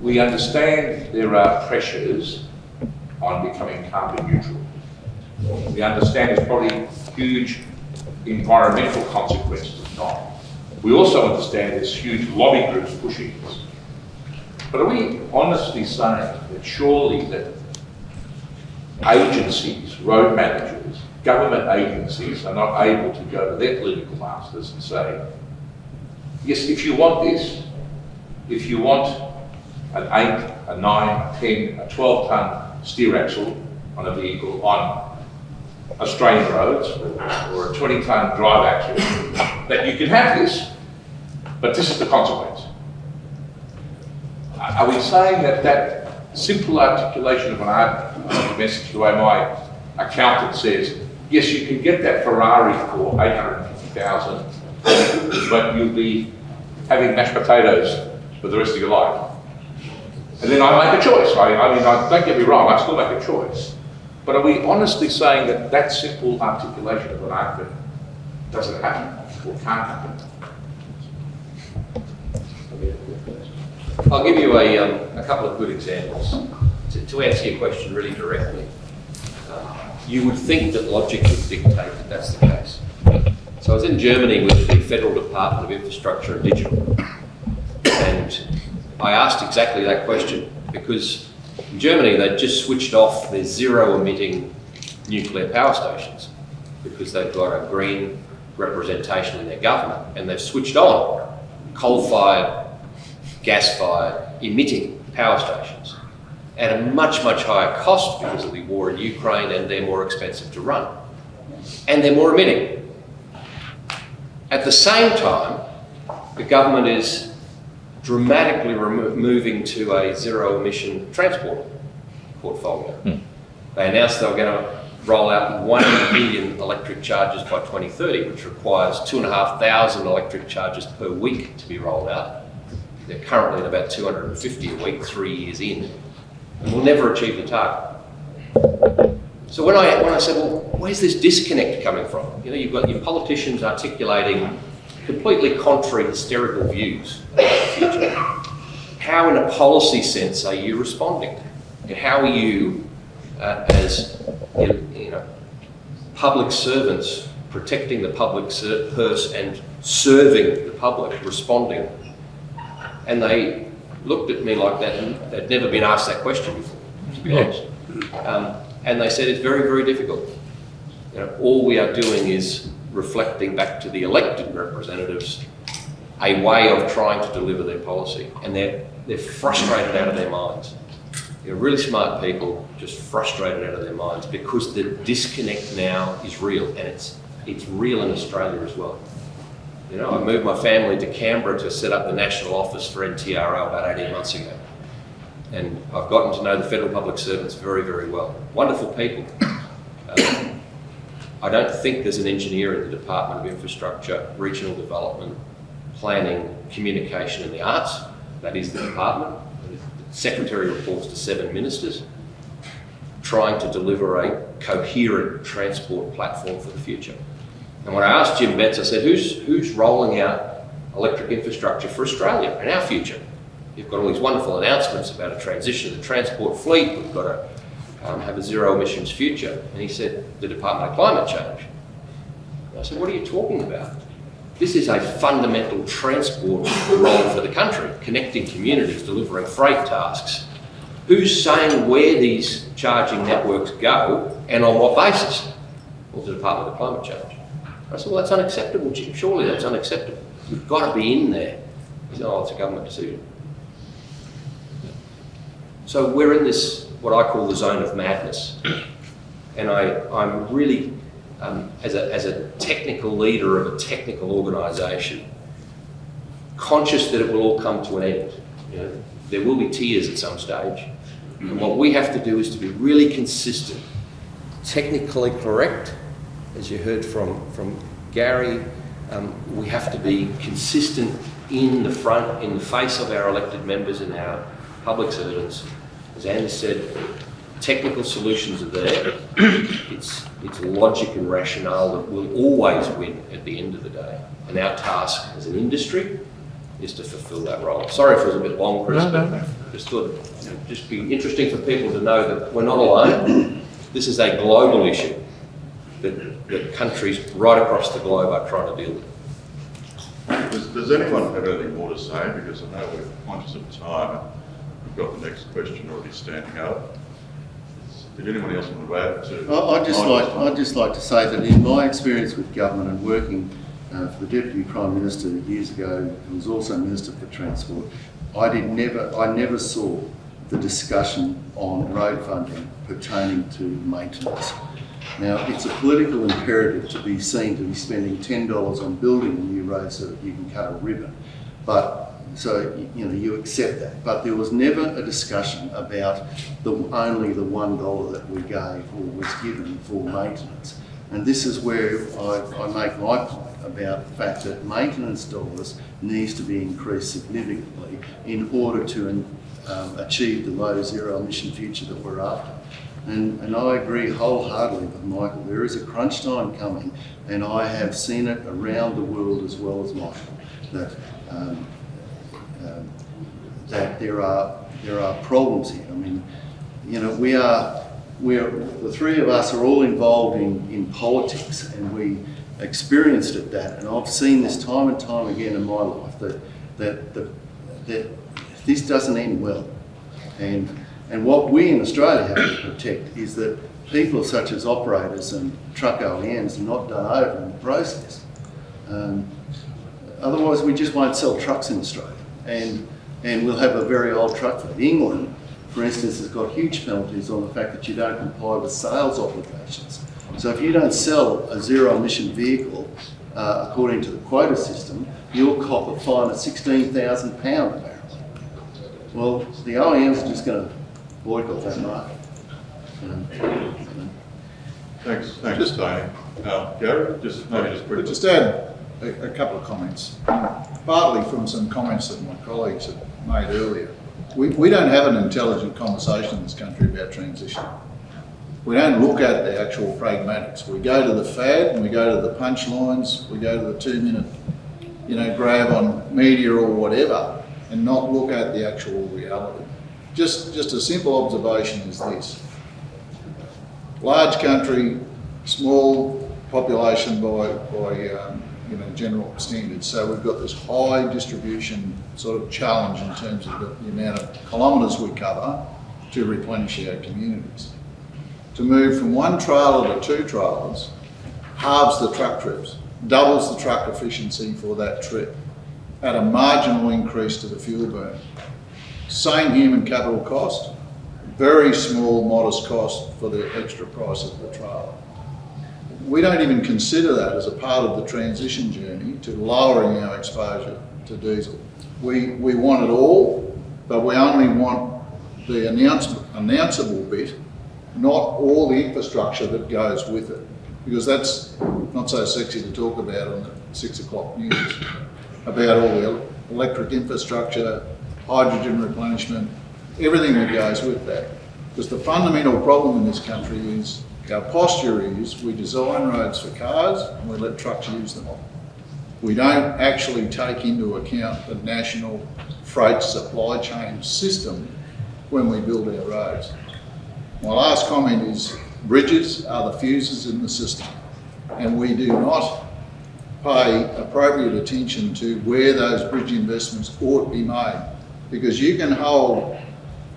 we understand there are pressures on becoming carbon neutral. We understand there's probably huge environmental consequences of not. We also understand there's huge lobby groups pushing this. But are we honestly saying that surely that agencies, road managers, government agencies are not able to go to their political masters and say, yes, if you want this, if you want an 8, a 9, a 10, a 12-tonne steer axle on a vehicle on Australian roads, or a 20-tonne drive axle, that you can have this, but this is the consequence. Are we saying that that simple articulation of a message, the way my accountant says, yes, you can get that Ferrari for 850,000, but you'll be having mashed potatoes for the rest of your life. And then I make a choice. I mean, don't get me wrong, I still make a choice. But are we honestly saying that that simple articulation of an argument doesn't happen or can't happen? I'll give you a couple of good examples to answer your question really directly. You would think that logic would dictate that that's the case. So I was in Germany with the Federal Department of Infrastructure and Digital, and I asked exactly that question because in Germany they'd just switched off their zero-emitting nuclear power stations because they've got a green representation in their government, and they've switched on coal-fired, gas-fired, emitting power stations at a much, much higher cost because of the war in Ukraine, and they're more expensive to run. And they're more emitting. At the same time, the government is dramatically moving to a zero-emission transport portfolio. They announced they were going to roll out 1 million electric chargers by 2030, which requires 2,500 electric chargers per week to be rolled out. They're currently at about 250 a week, 3 years in, and will never achieve the target. So when I said, well, where's this disconnect coming from? You know, you've got your politicians articulating completely contrary hysterical views about the future. How, in a policy sense, are you responding? And how are you, as public servants, protecting the public purse and serving the public, responding? And they looked at me like that, and they'd never been asked that question before, to be honest. And they said it's very, very difficult. You know, all we are doing is reflecting back to the elected representatives a way of trying to deliver their policy, and they're frustrated out of their minds. They're really smart people, just frustrated out of their minds because the disconnect now is real, and it's real in Australia as well. You know, I moved my family to Canberra to set up the national office for NTRL about 18 months ago. And I've gotten to know the federal public servants very, very well. Wonderful people. I don't think there's an engineer in the Department of Infrastructure, Regional Development, Planning, Communication and the Arts. That is the department. The Secretary reports to 7 ministers, trying to deliver a coherent transport platform for the future. And when I asked Jim Betts, I said, who's rolling out electric infrastructure for Australia and our future? You've got all these wonderful announcements about a transition of the transport fleet. We've got to have a zero emissions future. And he said, the Department of Climate Change. And I said, what are you talking about? This is a fundamental transport role for the country, connecting communities, delivering freight tasks. Who's saying where these charging networks go and on what basis? Well, the Department of Climate Change. I said, well, that's unacceptable, Jim. Surely that's unacceptable. You've got to be in there. He said, oh, it's a government decision. So we're in this, what I call the zone of madness. And I'm really, as a technical leader of a technical organisation, conscious that it will all come to an end. You know, there will be tears at some stage. And what we have to do is to be really consistent, technically correct, as you heard from Gary. We have to be consistent in the face of our elected members and our public servants. As Anne said, technical solutions are there. It's logic and rationale that will always win at the end of the day. And our task as an industry is to fulfil that role. Sorry if it was a bit long, Chris. No. just thought it'd just be interesting for people to know that we're not alone. This is a global issue that countries right across the globe are trying to deal with. Does anyone have anything more to say? Because I know we're conscious of time. We've got the next question already standing up. Did anyone else want to add to? I'd just like to say that in my experience with government and working for the Deputy Prime Minister years ago, who was also Minister for Transport, I never saw the discussion on road funding pertaining to maintenance. Now, it's a political imperative to be seen to be spending $10 on building a new road so that you can cut a ribbon. But, so, you know, you accept that. But there was never a discussion about only the $1 that we gave or was given for maintenance. And this is where I make my point about the fact that maintenance dollars needs to be increased significantly in order to achieve the low zero emission future that we're after. And I agree wholeheartedly with Michael. There is a crunch time coming, and I have seen it around the world as well as Michael, that there are problems here. I mean, you know, the three of us are all involved in politics, and we experienced it that, and I've seen this time and time again in my life that this doesn't end well. And what we in Australia have to protect is that people such as operators and truck OEMs are not done over in the process. Otherwise, we just won't sell trucks in Australia, and we'll have a very old truck fleet. England, for instance, has got huge penalties on the fact that you don't comply with sales obligations. So if you don't sell a zero-emission vehicle according to the quota system, you'll cop a fine of £16,000 apparently. Well, the OEMs are just going to boycott that market. Thanks, Tony. Gary, just quickly. Just add a couple of comments, partly from some comments that my colleagues have made earlier. We don't have an intelligent conversation in this country about transition. We don't look at the actual pragmatics. We go to the fad and we go to the punchlines, we go to the 2-minute, grab on media or whatever, and not look at the actual reality. Just a simple observation is this. Large country, small population by general standards. So we've got this high distribution sort of challenge in terms of the amount of kilometres we cover to replenish our communities. To move from 1 trailer to 2 trailers halves the truck trips, doubles the truck efficiency for that trip at a marginal increase to the fuel burn. Same human capital cost, very small modest cost for the extra price of the trailer. We don't even consider that as a part of the transition journey to lowering our exposure to diesel. We want it all, but we only want the announceable bit, not all the infrastructure that goes with it, because that's not so sexy to talk about on the 6 o'clock news, about all the electric infrastructure, hydrogen replenishment, everything that goes with that. Because the fundamental problem in this country is our posture is we design roads for cars and we let trucks use them. We don't actually take into account the national freight supply chain system when we build our roads. My last comment is bridges are the fuses in the system, and we do not pay appropriate attention to where those bridge investments ought to be made, because you can hold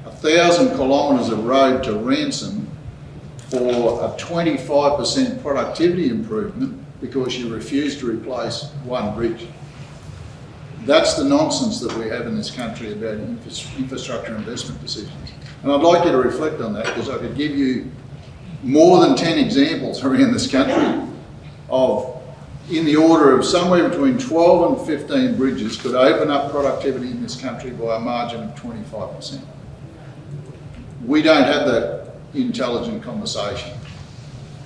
1,000 kilometres of road to ransom for a 25% productivity improvement because you refuse to replace one bridge. That's the nonsense that we have in this country about infrastructure investment decisions. And I'd like you to reflect on that, because I could give you more than 10 examples around this country of, in the order of somewhere between 12 and 15 bridges could open up productivity in this country by a margin of 25%. We don't have that intelligent conversation.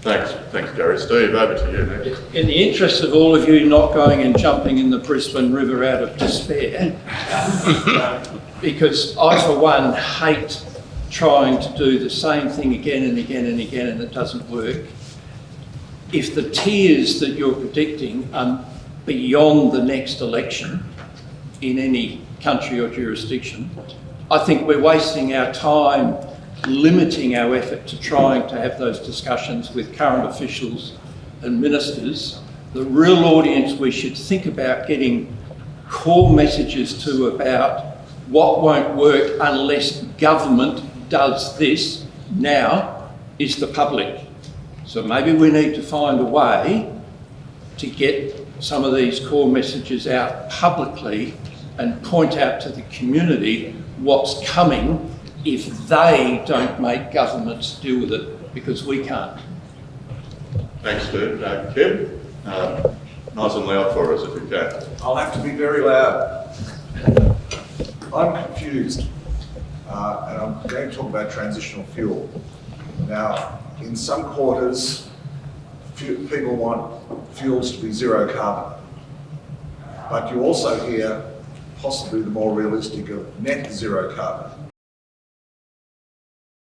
Thanks, Gary. Steve, over to you next. In the interest of all of you not going and jumping in the Brisbane River out of despair, because I, for one, hate trying to do the same thing again and again and again and it doesn't work. If the tiers that you're predicting are beyond the next election in any country or jurisdiction, I think we're wasting our time limiting our effort to trying to have those discussions with current officials and ministers. The real audience we should think about getting core messages to about what won't work unless government does this now is the public. So maybe we need to find a way to get some of these core messages out publicly and point out to the community what's coming if they don't make governments deal with it, because we can't. Thanks, Steve. Kim, nice and loud for us if you can. I'll have to be very loud. I'm confused, and I'm going to talk about transitional fuel. Now, in some quarters, people want fuels to be zero carbon, but you also hear possibly the more realistic of net zero carbon.